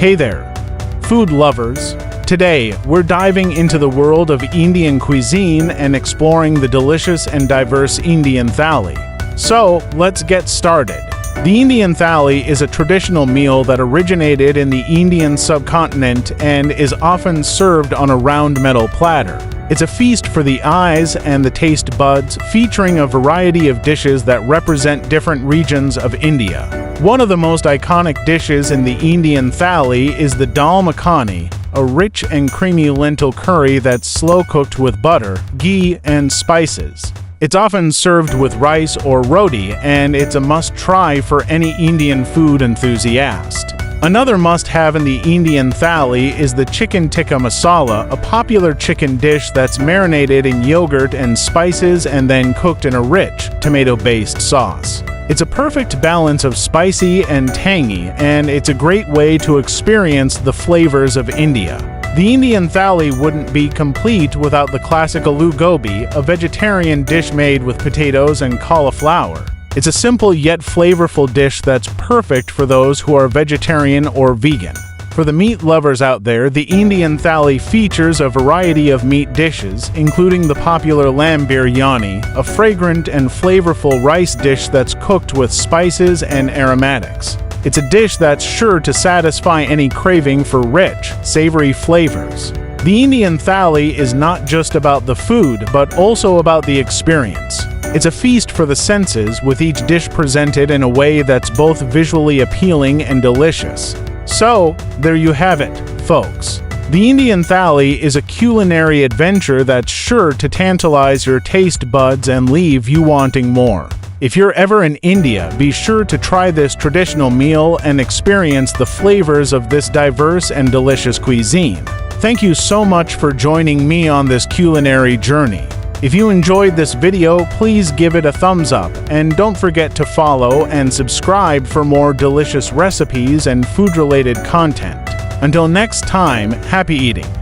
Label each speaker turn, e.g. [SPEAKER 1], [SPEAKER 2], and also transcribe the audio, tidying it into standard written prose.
[SPEAKER 1] Hey there, food lovers. Today, we're diving into the world of Indian cuisine and exploring the delicious and diverse Indian Thali. So, let's get started. The Indian Thali is a traditional meal that originated in the Indian subcontinent and is often served on a round metal platter. It's a feast for the eyes and the taste buds, featuring a variety of dishes that represent different regions of India. One of the most iconic dishes in the Indian Thali is the dal makhani, a rich and creamy lentil curry that's slow-cooked with butter, ghee, and spices. It's often served with rice or roti, and it's a must-try for any Indian food enthusiast. Another must-have in the Indian Thali is the chicken tikka masala, a popular chicken dish that's marinated in yogurt and spices and then cooked in a rich, tomato-based sauce. It's a perfect balance of spicy and tangy, and it's a great way to experience the flavors of India. The Indian Thali wouldn't be complete without the classic aloo gobi, a vegetarian dish made with potatoes and cauliflower. It's a simple yet flavorful dish that's perfect for those who are vegetarian or vegan. For the meat lovers out there, the Indian Thali features a variety of meat dishes, including the popular lamb biryani, a fragrant and flavorful rice dish that's cooked with spices and aromatics. It's a dish that's sure to satisfy any craving for rich, savory flavors. The Indian Thali is not just about the food, but also about the experience. It's a feast for the senses, with each dish presented in a way that's both visually appealing and delicious. So, there you have it, folks. The Indian Thali is a culinary adventure that's sure to tantalize your taste buds and leave you wanting more. If you're ever in India, be sure to try this traditional meal and experience the flavors of this diverse and delicious cuisine. Thank you so much for joining me on this culinary journey. If you enjoyed this video, please give it a thumbs up, and don't forget to follow and subscribe for more delicious recipes and food-related content. Until next time, happy eating!